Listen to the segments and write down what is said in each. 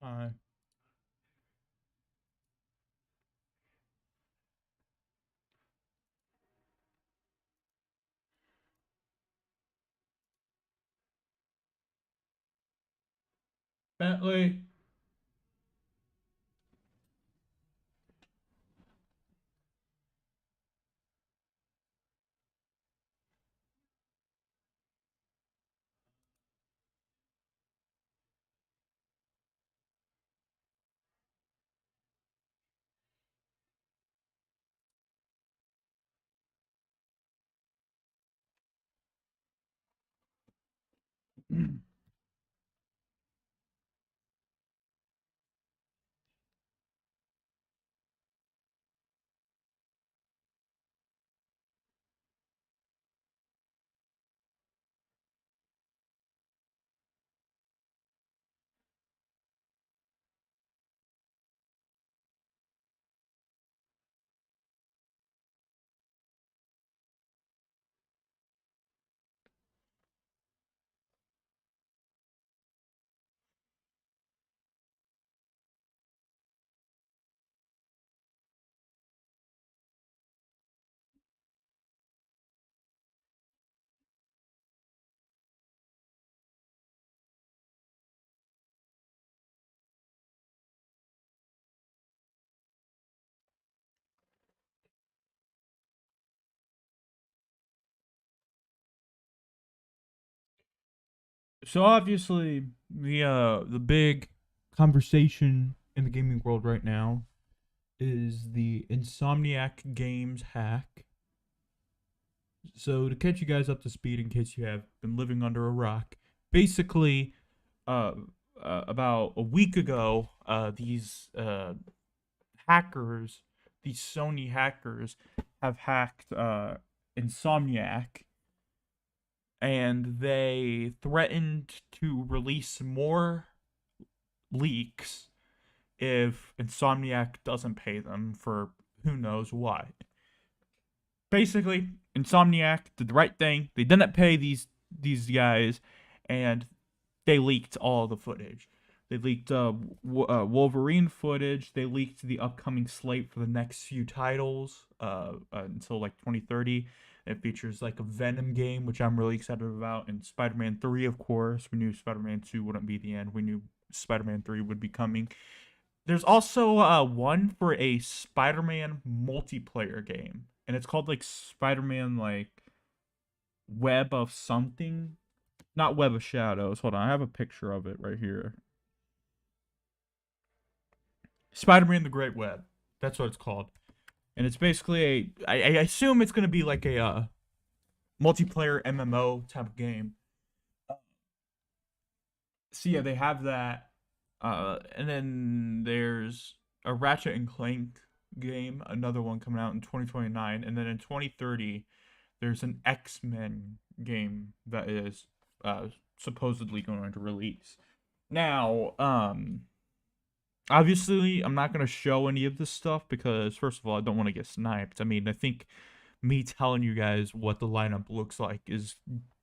Uh, Bentley. So obviously the big conversation in the gaming world right now is the Insomniac Games hack. So to catch you guys up to speed, in case you have been living under a rock, basically, uh, about a week ago, these hackers, these Sony hackers, have hacked Insomniac, and they threatened to release more leaks if Insomniac doesn't pay them for who knows why. Basically, Insomniac did the right thing. They didn't pay these guys, and they leaked all the footage. They leaked Wolverine footage. They leaked the upcoming slate for the next few titles until like 2030. It features like a Venom game, which I'm really excited about, and Spider-Man 3, of course. We knew Spider-Man 2 wouldn't be the end. We knew Spider-Man 3 would be coming. There's also one for a Spider-Man multiplayer game, and it's called like Spider-Man like Web of something, not Web of Shadows. Hold on, I have a picture of it right here. Spider-Man: The Great Web. That's what it's called, and it's basically I assume it's gonna be like a multiplayer MMO type of game. So yeah, they have that. And then there's a Ratchet and Clank game, another one coming out in 2029, and then in 2030, there's an X-Men game that is uh, supposedly going to release. Now, obviously, I'm not going to show any of this stuff because, first of all, I don't want to get sniped. I mean, I think me telling you guys what the lineup looks like is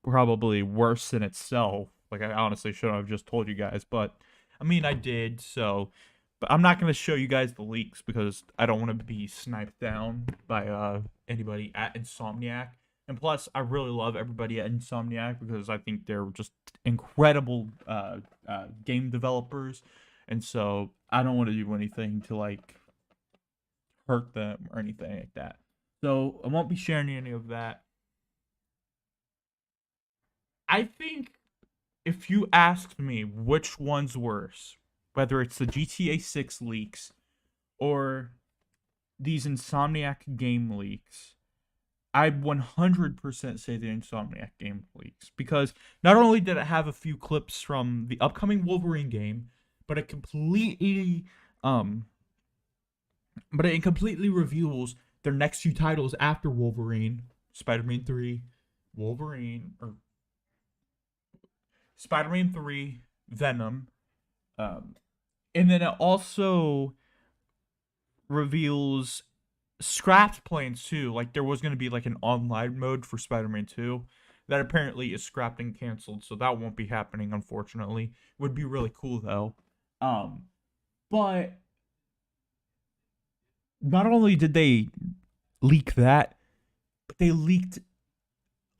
probably worse in itself. Like, I honestly shouldn't have just told you guys, but I mean, I did, so. But I'm not going to show you guys the leaks because I don't want to be sniped down by anybody at Insomniac. And plus, I really love everybody at Insomniac because I think they're just incredible game developers. And so I don't want to do anything to like hurt them or anything like that. So I won't be sharing any of that. I think if you asked me which one's worse, whether it's the GTA 6 leaks or these Insomniac game leaks, I'd 100% say the Insomniac game leaks because not only did it have a few clips from the upcoming Wolverine game, but it completely um reveals their next few titles after Wolverine, Spider-Man 3, Wolverine or Spider-Man 3, Venom, um and then it also reveals scrapped plans too. Like there was going to be like an online mode for Spider-Man 2 that apparently is scrapped and canceled, so that won't be happening unfortunately. Would be really cool though. Um, but not only did they leak that, but they leaked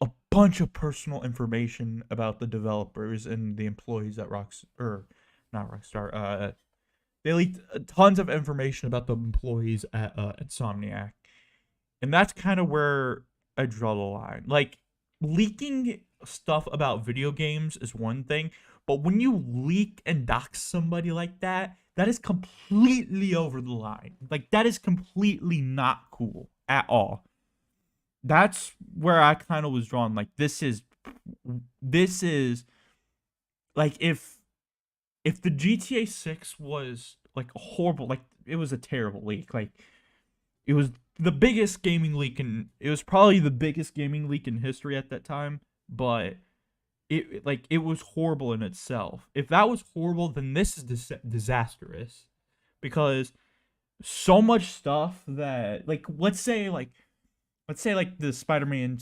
a bunch of personal information about the developers and the employees at Rockstar, or not Rockstar. They leaked tons of information about the employees at Insomniac, and that's kind of where I draw the line. Like, leaking stuff about video games is one thing, but when you leak and dox somebody like that, that is completely over the line. Like, that is completely not cool at all. That's where I kind of was drawn. Like, this is like, if the GTA 6 was like a horrible, like, it was a terrible leak. Like, it was the biggest gaming leak, and it was probably the biggest gaming leak in history at that time. But it was horrible in itself. If that was horrible, then this is disastrous, because so much stuff that, like, let's say like the Spider-Man,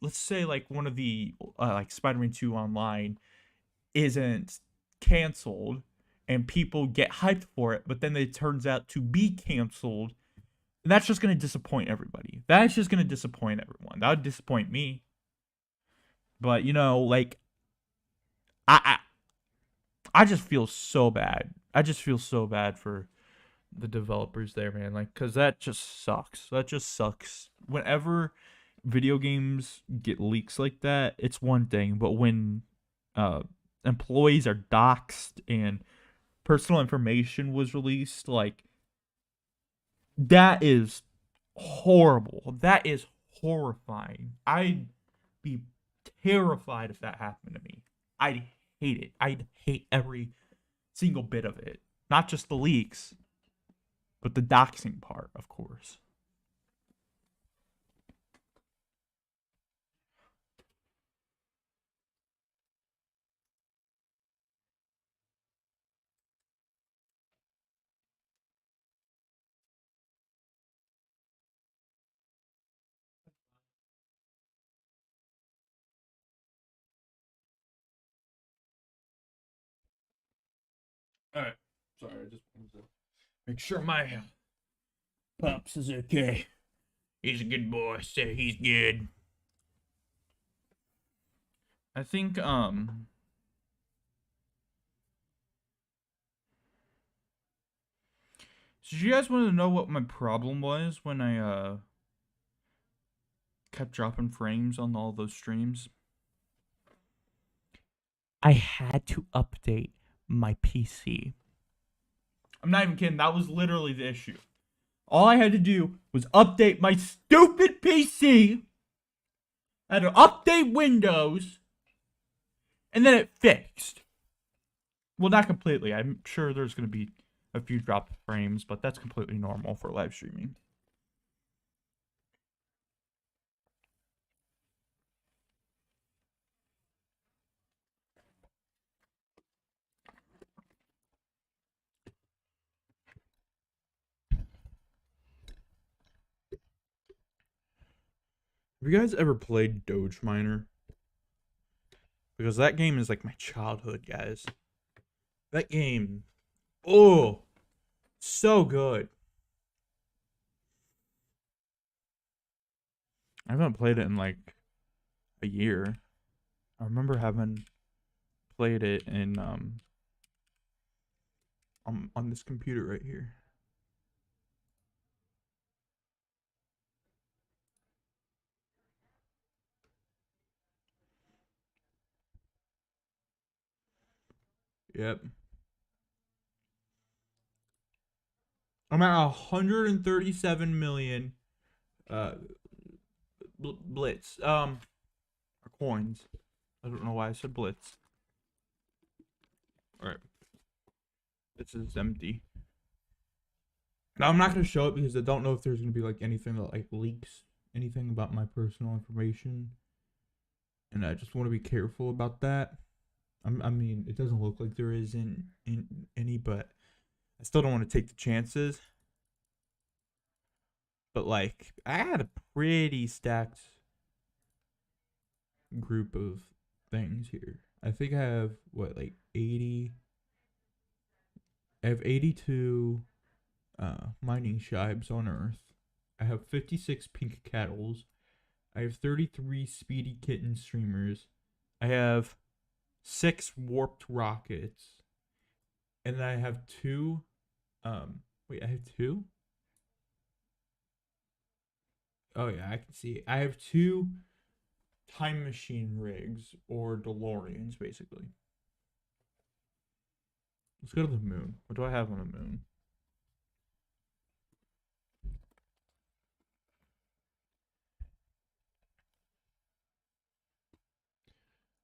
let's say like one of the like Spider-Man 2 online isn't canceled, and people get hyped for it, but then it turns out to be canceled. That's just going to disappoint everybody. That's just going to disappoint everyone. That would disappoint me. But like, I I just feel so bad. I just feel so bad for the developers there, man. Like, cause that just sucks. That just sucks. Whenever video games get leaks like that, it's one thing, but when uh employees are doxxed and personal information was released, like, that is horrible. That is horrifying. I'd be terrified if that happened to me. I'd hate it. I'd hate every single bit of it. Not just the leaks, but the doxing part, of course. All right. Sorry, I just wanted to make sure my pops is okay. He's a good boy. Say he's good. I think so you guys want to know what my problem was when I kept dropping frames on all those streams? I had to update my PC. I'm not even kidding. That was literally the issue. All I had to do was update my stupid PC. I had to update Windows, and then it fixed. Well, not completely. I'm sure there's going to be a few dropped frames, but that's completely normal for live streaming. Have you guys ever played Doge Miner? Because that game is like my childhood, guys. That game, oh, so good. I haven't played it in like a year. I remember having played it in on this computer right here. Yep. I'm at 137 million uh blitz or coins. I don't know why I said blitz. All right. This is empty. Now I'm not gonna show it because I don't know if there's gonna be like anything that like leaks anything about my personal information, and I just want to be careful about that. I mean, it doesn't look like there is in any, but I still don't want to take the chances. But like, I had a pretty stacked group of things here. I think I have what, like 80 I have 82 mining shibes on Earth. I have 56 pink kettles. I have 33 speedy kitten streamers. I have 6 warped rockets. And then I have 2 wait, I have 2? Oh yeah, I can see. I have 2 time machine rigs or DeLoreans basically. Let's go to the moon. What do I have on the moon?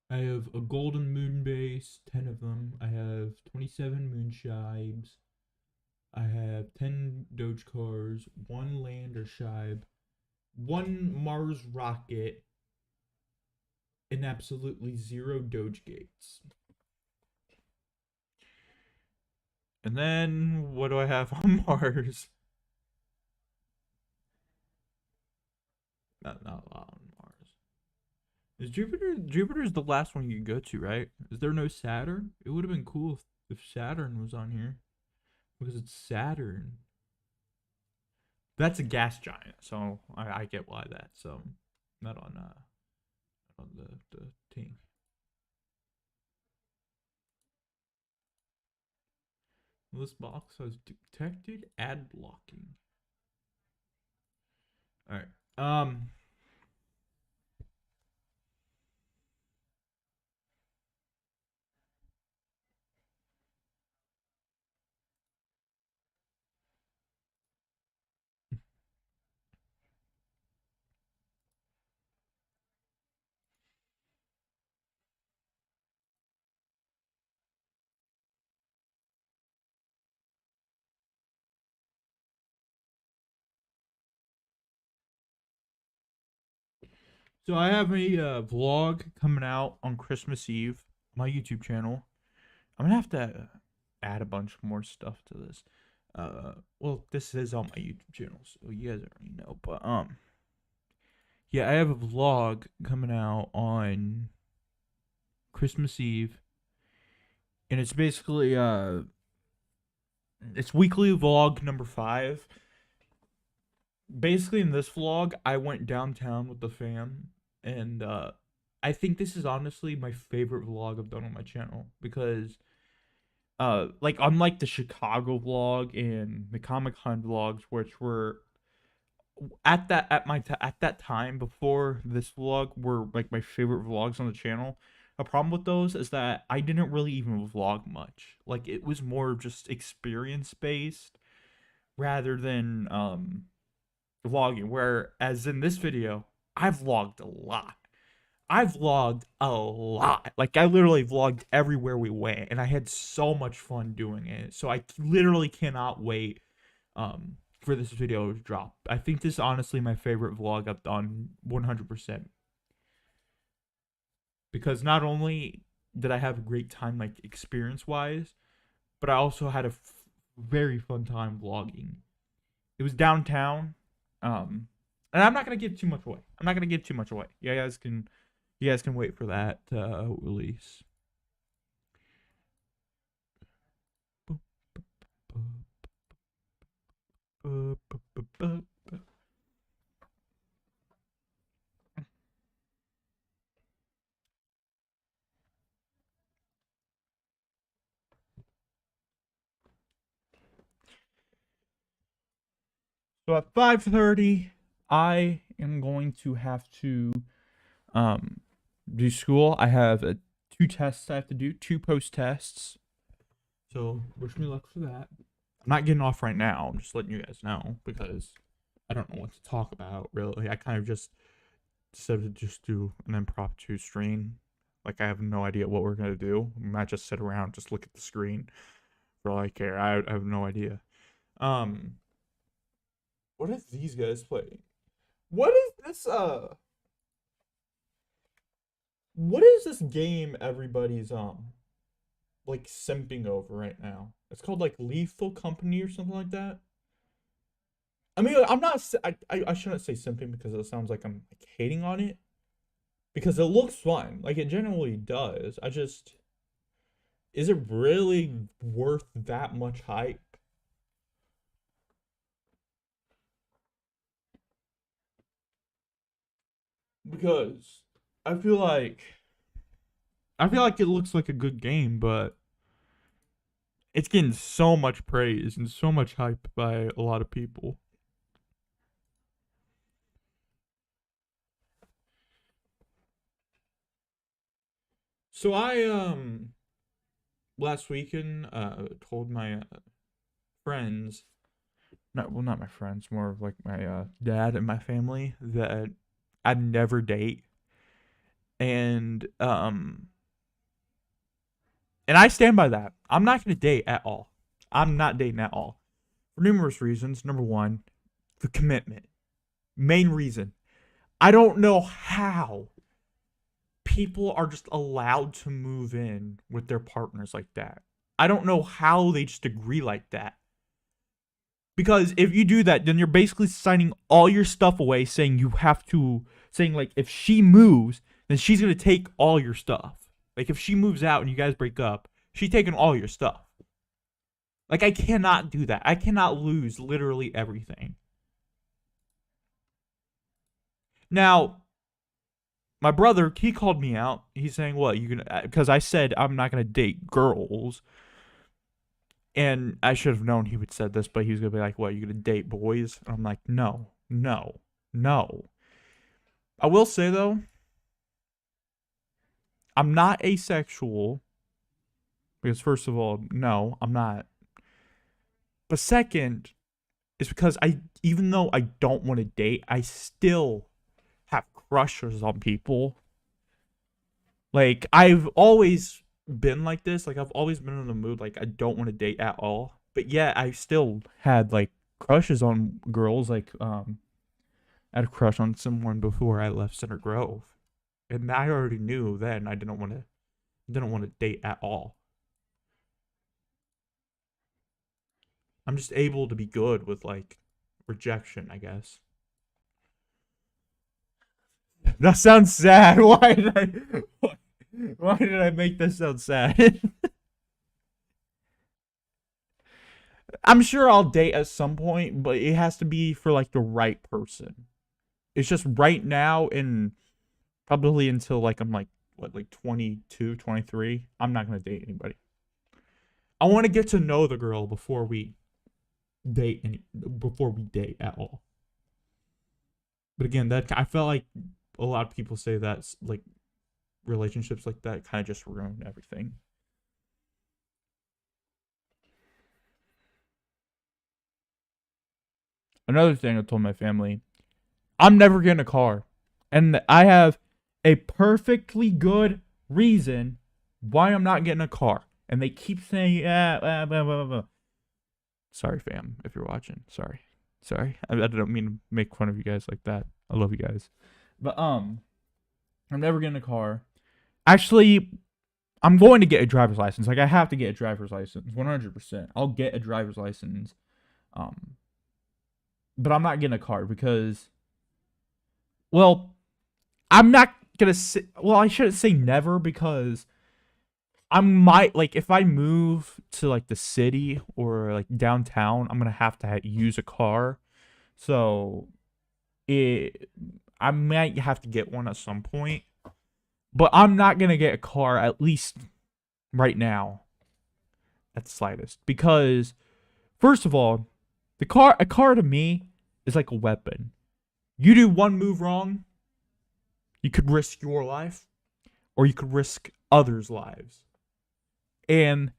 I have a golden moon base, 10 of them. I have 27 moon shibes. I have 10 Doge cars, 1 lander shibe, 1 Mars rocket, and absolutely 0 Doge gates. And then what do I have on Mars? Not a lot on Mars. Is Jupiter's the last one you could go to, right? Is there no Saturn? It would have been cool if Saturn was on here. Because it's Saturn. That's a gas giant, so I get why that's not on the thing. This box has detected ad blocking. All right. So I have a vlog coming out on Christmas Eve, my YouTube channel. I'm gonna have to add a bunch more stuff to this. Well, this is on my YouTube channel, so you guys already know. But yeah, I have a vlog coming out on Christmas Eve, and it's basically it's weekly vlog number 5. Basically, in this vlog, I went downtown with the fam, and I think this is honestly my favorite vlog I've done on my channel because like unlike the Chicago vlog and the Comic Con vlogs, which were at that time before this vlog were like my favorite vlogs on the channel. A problem with those is that I didn't really even vlog much. Like it was more just experience based rather than vlogging. Whereas in this video, I've vlogged a lot. I've vlogged a lot. Like I literally vlogged everywhere we went, and I had so much fun doing it. So I literally cannot wait for this video to drop. I think this is honestly my favorite vlog I've done 100%. Because not only did I have a great time like experience wise, but I also had a very fun time vlogging. It was downtown. And I'm not gonna give too much away. I'm not gonna give too much away. You guys can wait for that release. So at 5:30, I am going to have to um do school. I have 2 tests I have to do, 2 post tests. So wish me luck for that. I'm not getting off right now. I'm just letting you guys know because I don't know what to talk about really. I kind of just decided to just do an impromptu stream. Like I have no idea what we're gonna do. We might just sit around, just look at the screen for all I care. I have no idea. Um, what is these guys playing? What is this? What is this game everybody's like simping over right now? It's called like Lethal Company or something like that. I mean, I'm not. I shouldn't say simping because it sounds like I'm like hating on it because it looks fun. Like it generally does. I just Is it really worth that much hype? Because I feel like I feel like it looks like a good game, but it's getting so much praise and so much hype by a lot of people. So I last weekend told my friends, not my friends, more of like my dad and my family, that I'd never date. And and I stand by that. I'm not going to date at all. I'm not dating at all for numerous reasons. Number one, the commitment. Main reason. I don't know how people are just allowed to move in with their partners like that. I don't know how they just agree like that. Because if you do that, then you're basically signing all your stuff away, saying you have to, saying like if she moves, then she's gonna take all your stuff. Like if she moves out and you guys break up, she's taking all your stuff. Like I cannot do that. I cannot lose literally everything. Now, my brother, he called me out. He's saying, "What you gonna?" Because I said I'm not gonna date girls, and I should have known he would said this, but he was gonna be like, "What you gonna date boys?" And I'm like, "No, no, no." I will say though, I'm not asexual because first of all, no, I'm not. But second, is because I, even though I don't want to date, I still have crushes on people. Like I've always been like this. Like I've always been in the mood like I don't want to date at all. But yeah, I still had like crushes on girls. Like I had a crush on someone before I left Center Grove, and I already knew then I didn't want to date at all. I'm just able to be good with like rejection, I guess. That sounds sad. Why did I make this sound sad? I'm sure I'll date at some point, but it has to be for like the right person. It's just right now and probably until like I'm like what like 22, 23. I'm not going to date anybody. I want to get to know the girl before we date at all. But again, that I felt like a lot of people say that like relationships like that kind of just ruin everything. Another thing I told my family, I'm never getting a car. And I have a perfectly good reason why I'm not getting a car. And they keep saying, yeah, blah, blah, blah, blah. Sorry, fam, if you're watching. Sorry. Sorry. I don't mean to make fun of you guys like that. I love you guys. But I'm never getting a car. Actually, I'm going to get a driver's license. Like I have to get a driver's license, 100%. I'll get a driver's license. Um, but I'm not getting a car because, well, I'm not gonna say. Well, I shouldn't say never because I might like if I move to like the city or like downtown, I'm gonna have to use a car. So it, I might have to get one at some point. But I'm not gonna get a car at least right now at the slightest because first of all, a car to me is like a weapon. You do one move wrong, you could risk your life or you could risk others' lives. And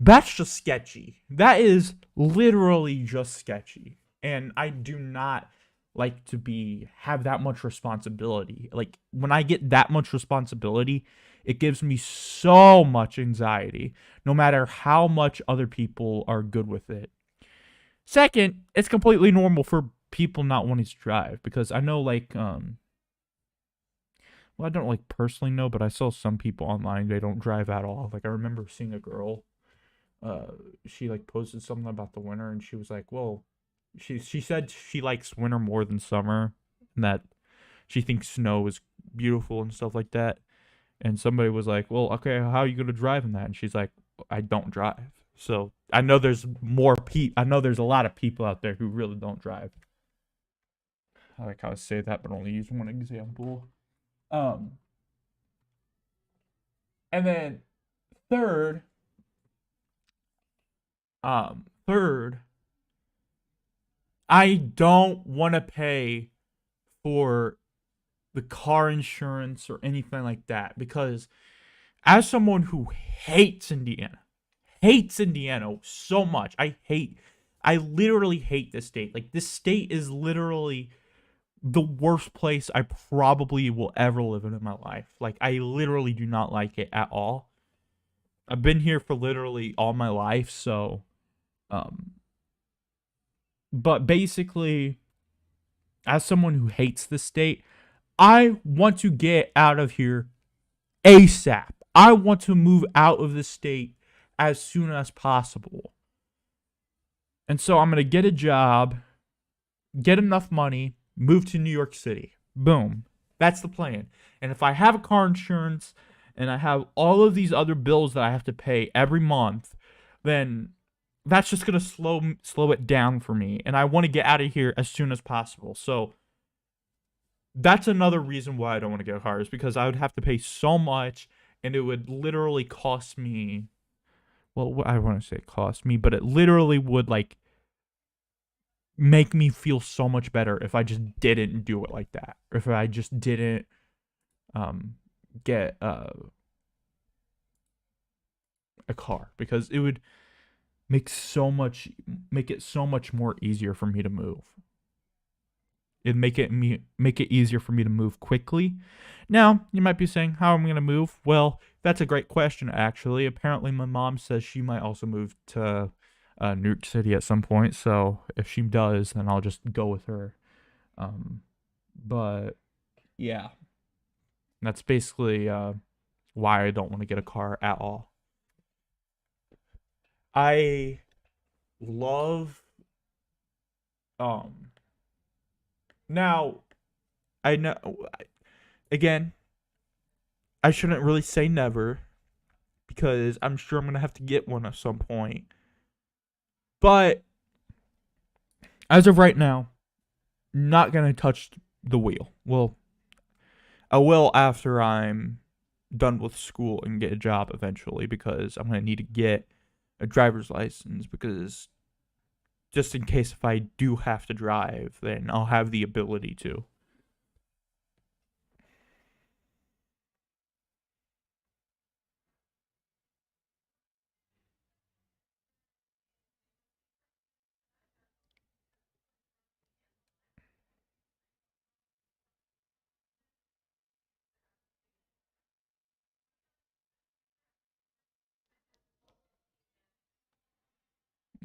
that's just sketchy. That is literally just sketchy. And I do not like to be have that much responsibility. Like when I get that much responsibility, it gives me so much anxiety, no matter how much other people are good with it. Second, it's completely normal for people not wanting to drive because I know like well, I don't like personally know, but I saw some people online they don't drive at all. Like I remember seeing a girl, uh, she like posted something about the winter, and she was like, "Well, she said she likes winter more than summer, and that she thinks snow is beautiful and stuff like that." And somebody was like, "Well, okay, how are you gonna drive in that?" And she's like, I don't drive. So I know there's more I know there's a lot of people out there who really don't drive. I like how I say that, but only use one example. Um, and then third, third, I don't want to pay for the car insurance or anything like that because as someone who hates Indiana so much, I literally hate this state. Like this state is literally the worst place I probably will ever live in my life. Like I literally do not like it at all. I've been here for literally all my life, so um but basically as someone who hates the state, I want to get out of here ASAP. I want to move out of the state as soon as possible. And so I'm going to get a job, get enough money, move to New York City. Boom. That's the plan. And if I have a car insurance and I have all of these other bills that I have to pay every month, then that's just going to slow it down for me. And I want to get out of here as soon as possible. So that's another reason why I don't want to get a car is because I would have to pay so much and it would literally cost me. Well, I want to say cost me, but it literally would like make me feel so much better if I just didn't do it like that, or if I just didn't get a car, because it would make it so much more easier for me to move. It'd make it easier for me to move quickly. Now, you might be saying, how am I going to move? Well, that's a great question, actually. Apparently, my mom says she might also move to New York City at some point. So if she does, then I'll just go with her. But yeah, that's basically why I don't want to get a car at all. I love now I know again, I shouldn't really say never because I'm sure I'm going to have to get one at some point. But as of right now, not going to touch the wheel. Well, I will after I'm done with school and get a job eventually because I'm going to need to get a driver's license because just in case if I do have to drive, then I'll have the ability to.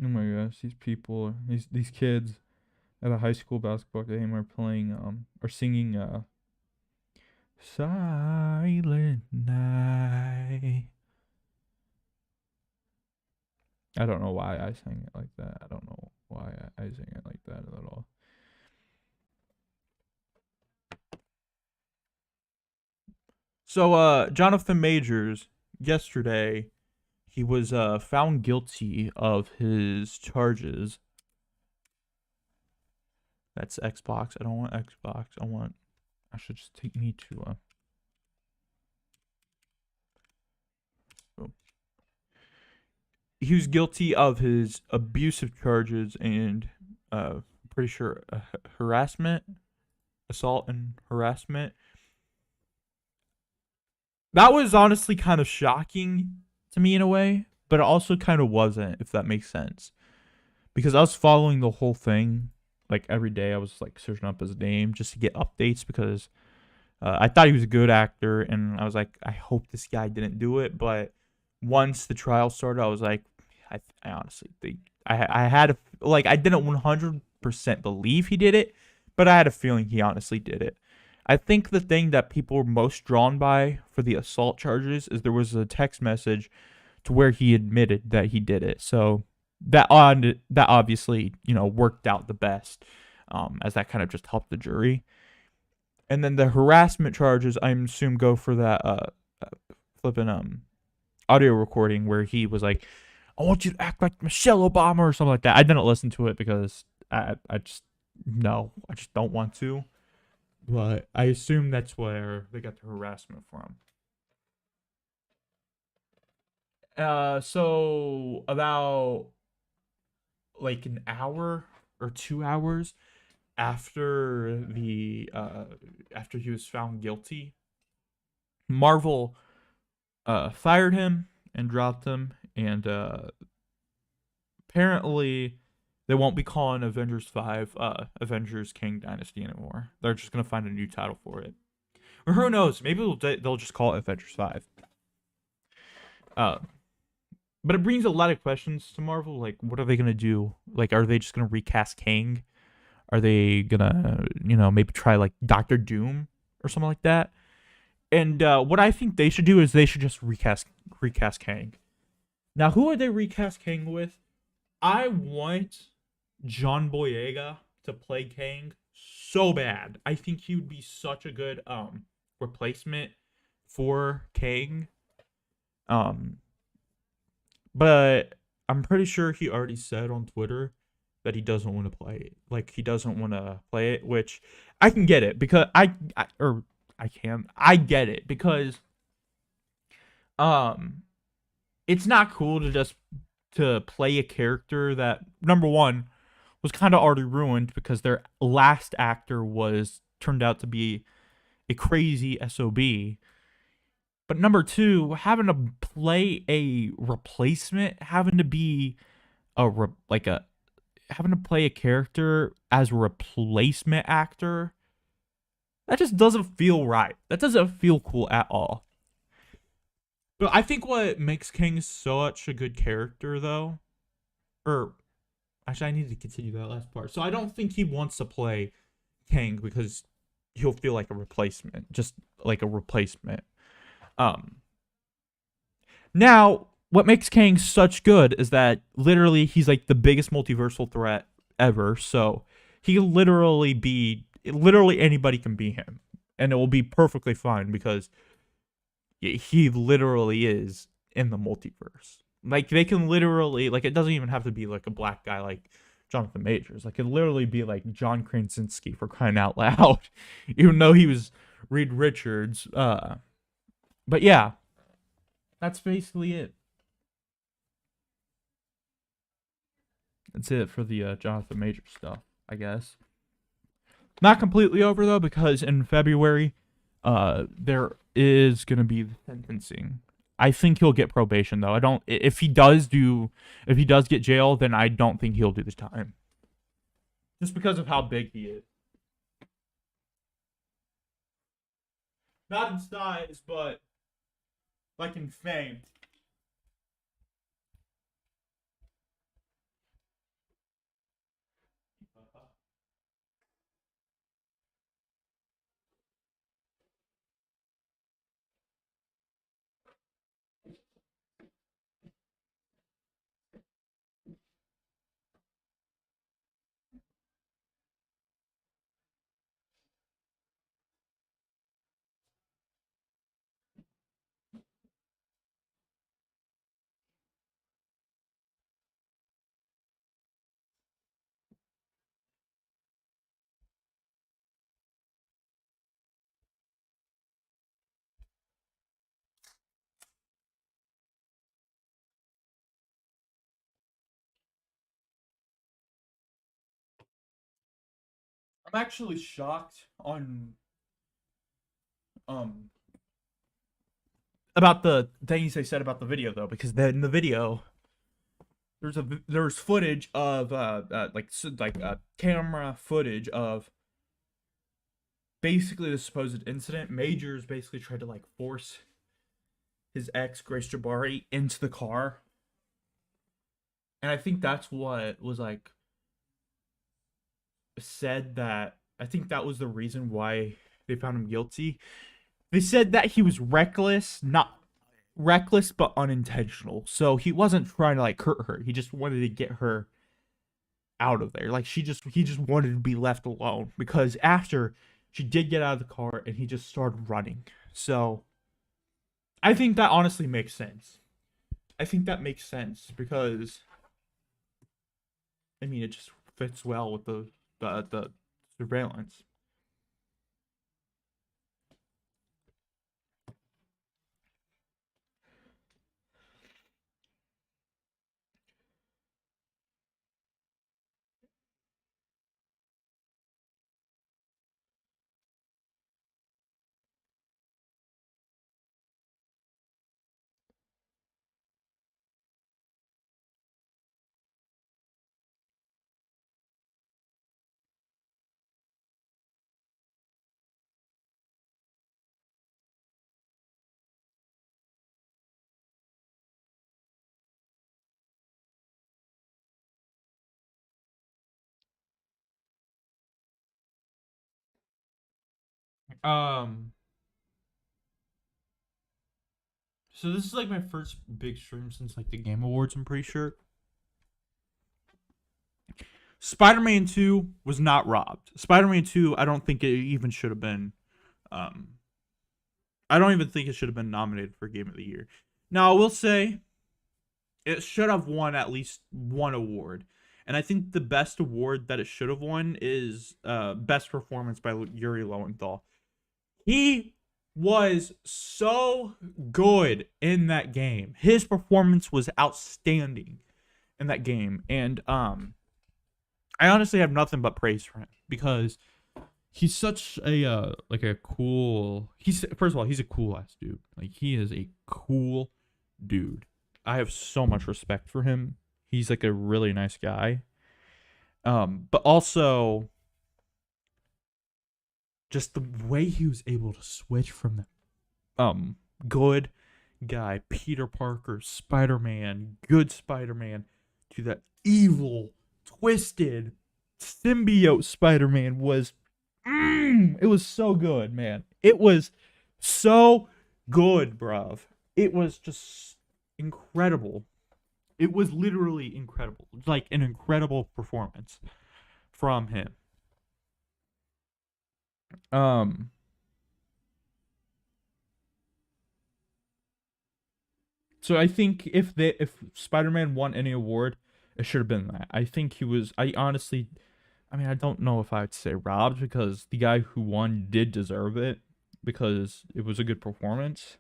Oh my gosh, these kids at a high school basketball game are playing are singing Silent Night. I don't know why I sang it like that. I don't know why I sing it like that at all. So Jonathan Majors yesterday he was found guilty of his charges. That's Xbox. I don't want Xbox. I should just take me to he was guilty of his abusive charges and pretty sure harassment, assault and harassment. That was honestly kind of shocking to me in a way, but it also kind of wasn't, if that makes sense. Because I was following the whole thing like every day. I was like searching up his name just to get updates because I thought he was a good actor, and I was like, I hope this guy didn't do it. But once the trial started, I was like, I honestly think I had I didn't 100% believe he did it, but I had a feeling he honestly did it. I think the thing that people were most drawn by for the assault charges is there was a text message to where he admitted that he did it. So that obviously worked out the best, as that kind of just helped the jury. And then the harassment charges, I assume, go for that flipping audio recording where he was like, "I want you to act like Michelle Obama" or something like that. I didn't listen to it because I just no, I just don't want to. But I assume that's where they got the harassment from. So about like an hour or 2 hours after the after he was found guilty, Marvel fired him and dropped him, and apparently they won't be calling Avengers 5 Avengers Kang Dynasty anymore. They're just gonna find a new title for it, or who knows? Maybe they'll just call it Avengers 5. Uh, but it brings a lot of questions to Marvel. Like, what are they gonna do? Like, are they just gonna recast Kang? Are they gonna, maybe try like Doctor Doom or something like that? And what I think they should do is they should just recast Kang. Now, who would they recast Kang with? I want John Boyega to play Kang so bad. I think he would be such a good replacement for Kang. But I'm pretty sure he already said on Twitter that he doesn't want to play it. Like, he doesn't want to play it, which I can get it because I get it because it's not cool to just to play a character that, number one, was kind of already ruined because their last actor was turned out to be a crazy SOB. But number two, having to play a replacement, having to be having to play a character as a replacement actor, that just doesn't feel right. That doesn't feel cool at all. But I think what makes Kang such a good character, though, or actually, I need to continue that last part. So I don't think he wants to play Kang because he'll feel like a replacement, just like a replacement. Now, what makes Kang such good is that literally he's like the biggest multiversal threat ever. So he can literally anybody can be him, and it will be perfectly fine because he literally is in the multiverse. Like, they can literally, like, it doesn't even have to be like a black guy like Jonathan Majors. Like, it literally be like John Krasinski, for crying out loud, even though he was Reed Richards. But yeah, that's basically it. That's it for the Jonathan Majors stuff, I guess. Not completely over though, because in February, there is gonna be the sentencing. I think he'll get probation though. I don't. If he does get jail, then I don't think he'll do the time. Just because of how big he is. Not in size, but like in fame. I'm actually shocked on um about the things they said about the video though, because then in the video there's footage of camera footage of basically the supposed incident. Majors basically tried to like force his ex Grace Jabari into the car, and I think that's what was like said, that I think that was the reason why they found him guilty. They said that he was reckless, not reckless but unintentional. So he wasn't trying to like hurt her. He just wanted to get her out of there. Like, he just wanted to be left alone, because after she did get out of the car and he just started running. So I think that honestly makes sense. I think that makes sense because I mean it just fits well with the surveillance. Um, so this is like my first big stream since like the Game Awards. I'm pretty sure. Spider-Man 2 was not robbed. Spider-Man 2, I don't think it even should have been. Um, I don't even think it should have been nominated for Game of the Year. Now I will say it should have won at least one award. And I think the best award that it should have won is best performance by Yuri Lowenthal. He was so good in that game. His performance was outstanding in that game. And I honestly have nothing but praise for him because he's such a like a cool he's first of all, he's a cool ass dude. Like he is a cool dude. I have so much respect for him. He's like a really nice guy. But also just the way he was able to switch from the good guy Peter Parker, Spider-Man, good Spider-Man to that evil, twisted symbiote Spider-Man was it was so good, man. It was so good, bruv. It was just incredible. It was literally incredible. Like an incredible performance from him. Um so I think if Spider-Man won any award, it should have been that. I think he was I honestly I mean, I don't know if I would say robbed because the guy who won did deserve it because it was a good performance.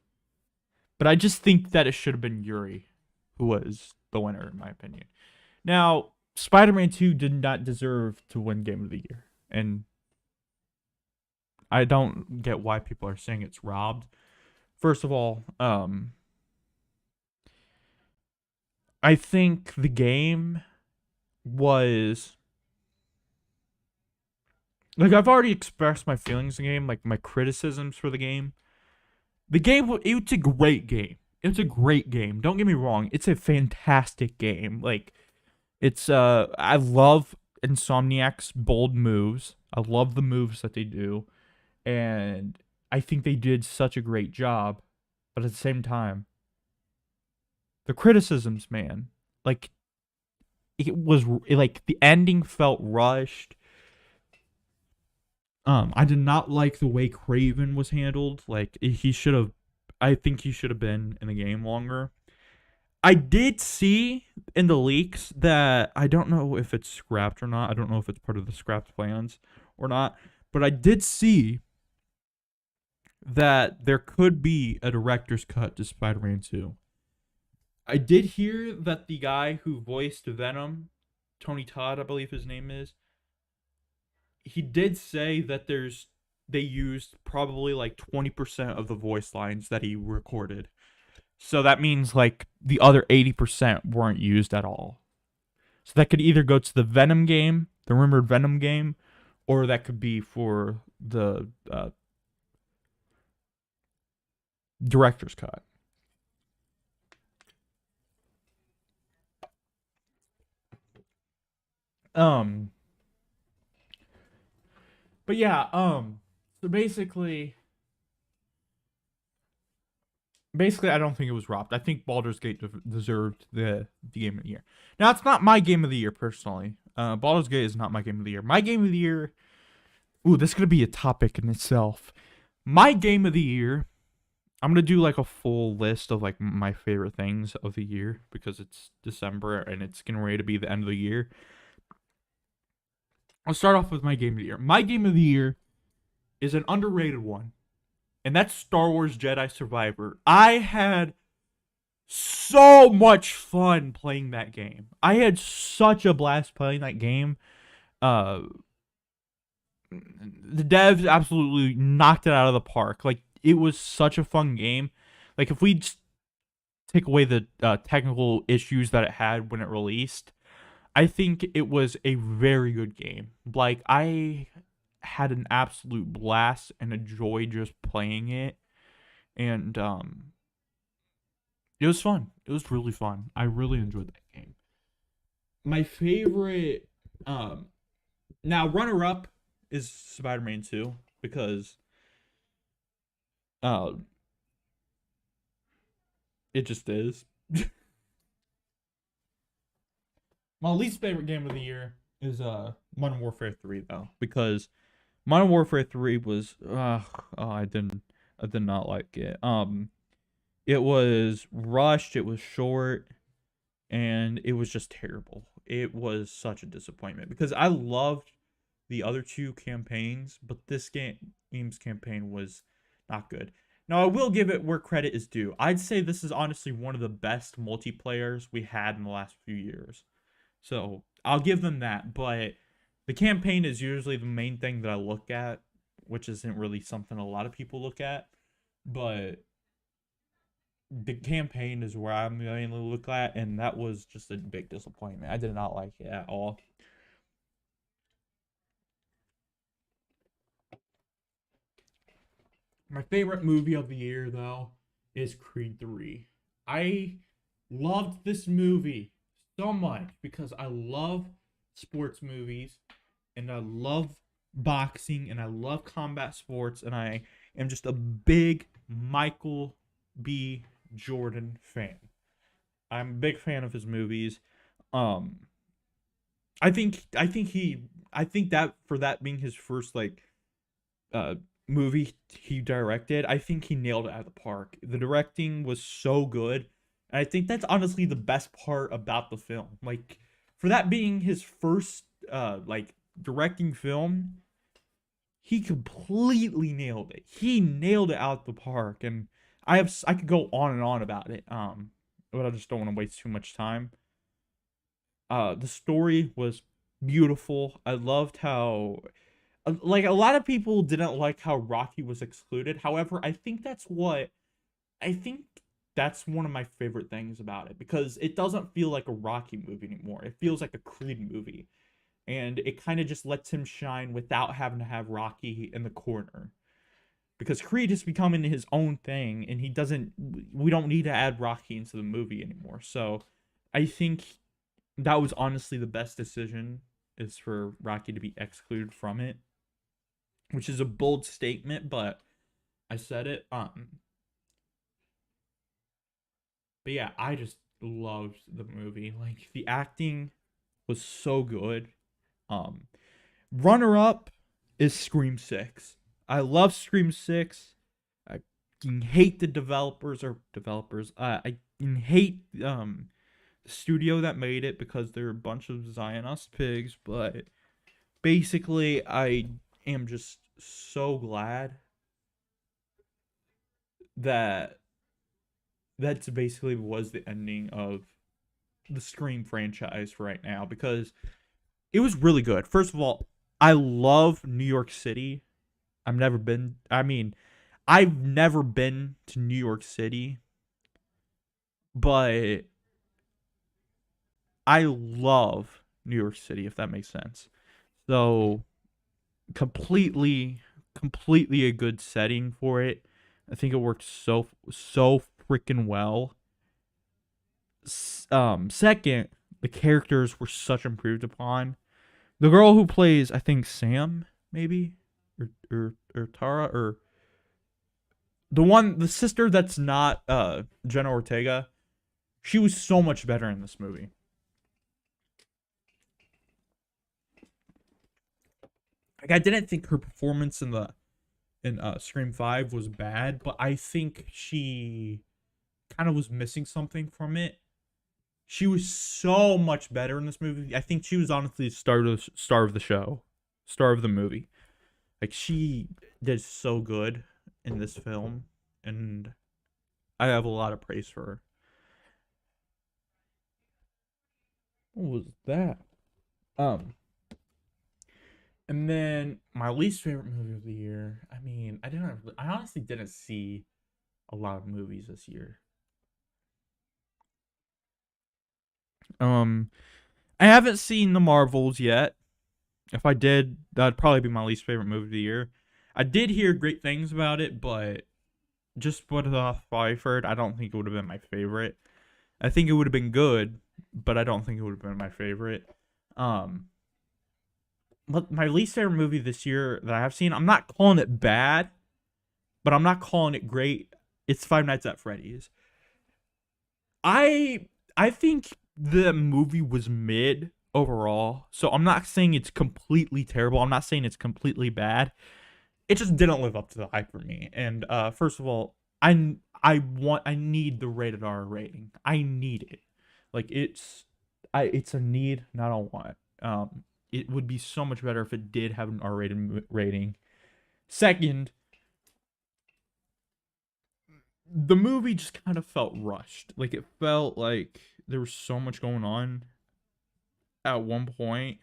But I just think that it should have been Yuri who was the winner, in my opinion. Now, Spider Man 2 did not deserve to win Game of the Year. And I don't get why people are saying it's robbed. First of all, I think the game was like I've already expressed my feelings in the game, like my criticisms for the game. The game, it's a great game. It's a great game. Don't get me wrong. It's a fantastic game. Like, it's, I love Insomniac's bold moves. I love the moves that they do. And I think they did such a great job. But at the same time, the criticisms, man, like, it was, like, the ending felt rushed. I did not like the way Craven was handled. Like he should have I think he should have been in the game longer. I did see in the leaks that I don't know if it's scrapped or not. I don't know if it's part of the scrapped plans or not, but I did see that there could be a director's cut to Spider-Man 2. I did hear that the guy who voiced Venom, Tony Todd, I believe his name is, he did say that they used probably like 20% of the voice lines that he recorded. So that means like the other 80% weren't used at all. So that could either go to the Venom game, the rumored Venom game, or that could be for the director's cut. Um but yeah, so basically I don't think it was robbed. I think Baldur's Gate deserved the game of the year. Now it's not my game of the year personally. Baldur's Gate is not my game of the year. My game of the year, ooh, this is gonna be a topic in itself. My game of the year I'm gonna do like a full list of like my favorite things of the year because it's December and it's getting ready to be the end of the year. I'll start off with my game of the year. My game of the year is an underrated one, and that's Star Wars Jedi Survivor. I had so much fun playing that game. I had such a blast playing that game. Uh, the devs absolutely knocked it out of the park. Like it was such a fun game. Like if we just take away the technical issues that it had when it released, I think it was a very good game. Like I had an absolute blast and a joy just playing it, and it was fun. It was really fun. I really enjoyed that game. My favorite, um, now runner up is Spider-Man 2 because uh, it just is. My least favorite game of the year is Modern Warfare 3 though because Modern Warfare 3 was oh, I did not like it. It was rushed, it was short, and it was just terrible. It was such a disappointment because I loved the other two campaigns, but this game's campaign was not good. Now, I will give it where credit is due. I'd say this is honestly one of the best multiplayers we had in the last few years. So, I'll give them that, but the campaign is usually the main thing that I look at, which isn't really something a lot of people look at, but the campaign is where I mainly look at, and that was just a big disappointment. I did not like it at all. My favorite movie of the year, though, is Creed 3. I loved this movie so much because I love sports movies and I love boxing and I love combat sports and I am just a big Michael B. Jordan fan. I'm a big fan of his movies. Um I think that for that being his first like uh movie he directed, I think he nailed it out of the park. The directing was so good. And I think that's honestly the best part about the film. Like for that being his first like directing film, he completely nailed it. He nailed it out the park and I could go on and on about it. But I just don't want to waste too much time. The story was beautiful. I loved how like a lot of people didn't like how Rocky was excluded. However, I think that's one of my favorite things about it because it doesn't feel like a Rocky movie anymore. It feels like a Creed movie. And it kind of just lets him shine without having to have Rocky in the corner. Because Creed is becoming his own thing and we don't need to add Rocky into the movie anymore. So I think that was honestly the best decision is for Rocky to be excluded from it, which is a bold statement, but I said it. But yeah, I just loved the movie. Like the acting was so good. Um, runner up is Scream 6. I love Scream 6. I hate the developers. I hate the studio that made it because they're a bunch of Zionist pigs, but basically I am just so glad that that's basically was the ending of the Scream franchise right now because it was really good. First of all, I love New York City. I've never been to New York City, but I love New York City, if that makes sense. So completely, completely a good setting for it. I think it worked so freaking well. Second, the characters were such improved upon. The girl who plays, I think Sam, maybe, or Tara, or the sister that's not Jenna Ortega. She was so much better in this movie. Like I didn't think her performance in the in Scream 5 was bad, but I think she kind of was missing something from it. She was so much better in this movie. I think she was honestly the star of the show, star of the movie. Like she did so good in this film, and I have a lot of praise for her. What was that? Um, and then my least favorite movie of the year. I mean, I honestly didn't see a lot of movies this year. Um, I haven't seen the Marvels yet. If I did, that'd probably be my least favorite movie of the year. I did hear great things about it, but just what I've heard, I don't think it would have been my favorite. I think it would have been good, but I don't think it would have been my favorite. Um, but my least favorite movie this year that I have seen, I'm not calling it bad, but I'm not calling it great. It's Five Nights at Freddy's. I I think the movie was mid overall, so I'm not saying it's completely terrible. I'm not saying it's completely bad. It just didn't live up to the hype for me. And first of all, I need the rated R rating. I need it. Like it's a need, not a want. It would be so much better if it did have an R rated rating. Second, the movie just kind of felt rushed. Like it felt like there was so much going on at one point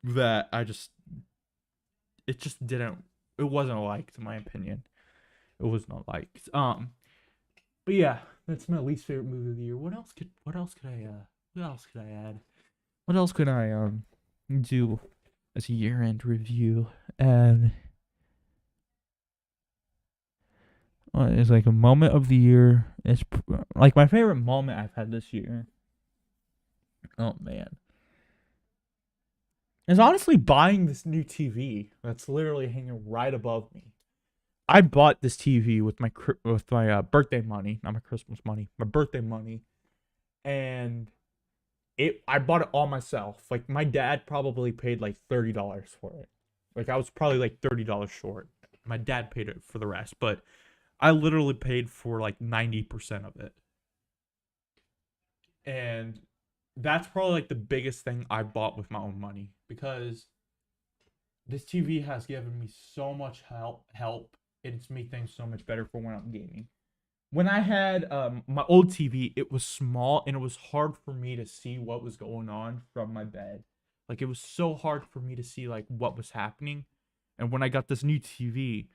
that it just didn't it wasn't liked in my opinion. It was not liked. But yeah, that's my least favorite movie of the year. What else could I add? What else could I do as a year-end review? And it's like a moment of the year. It's like my favorite moment I've had this year. Oh man. Is honestly buying this new TV that's literally hanging right above me. I bought this TV with my birthday money, not my Christmas money, my birthday money, and I bought it all myself. Like my dad probably paid like $30 for it. Like I was probably like $30 short. My dad paid it for the rest, but I literally paid for like 90% of it. And that's probably like the biggest thing I bought with my own money because this TV has given me so much help. It's made things so much better for when I'm gaming. When I had my old TV, it was small and it was hard for me to see what was going on from my bed. Like it was so hard for me to see like what was happening. And when I got this new TV,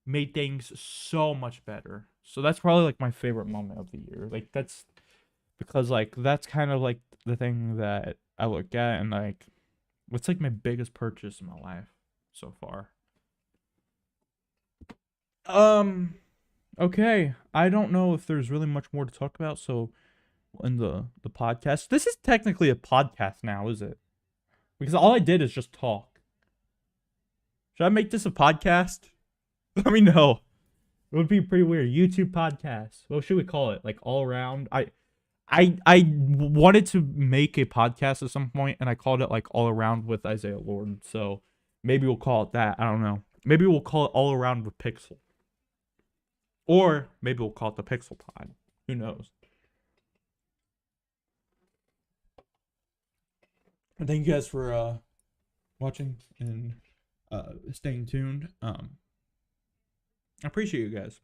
made things so much better. So that's probably like my favorite moment of the year. Like that's because like that's kind of like the thing that I look at and like what's like my biggest purchase in my life so far. Um okay, I don't know if there's really much more to talk about so in the podcast. This is technically a podcast now, is it? Because all I did is just talk. Should I make this a podcast? Let me know. It would be pretty weird. YouTube podcast. What should we call it? Like all around. I wanted to make a podcast at some point, and I called it like All Around with Isaiah Lord. So maybe we'll call it that. I don't know. Maybe we'll call it All Around with Pixel, or maybe we'll call it the PixelPod. Who knows? And thank you guys for watching and staying tuned. I appreciate you guys.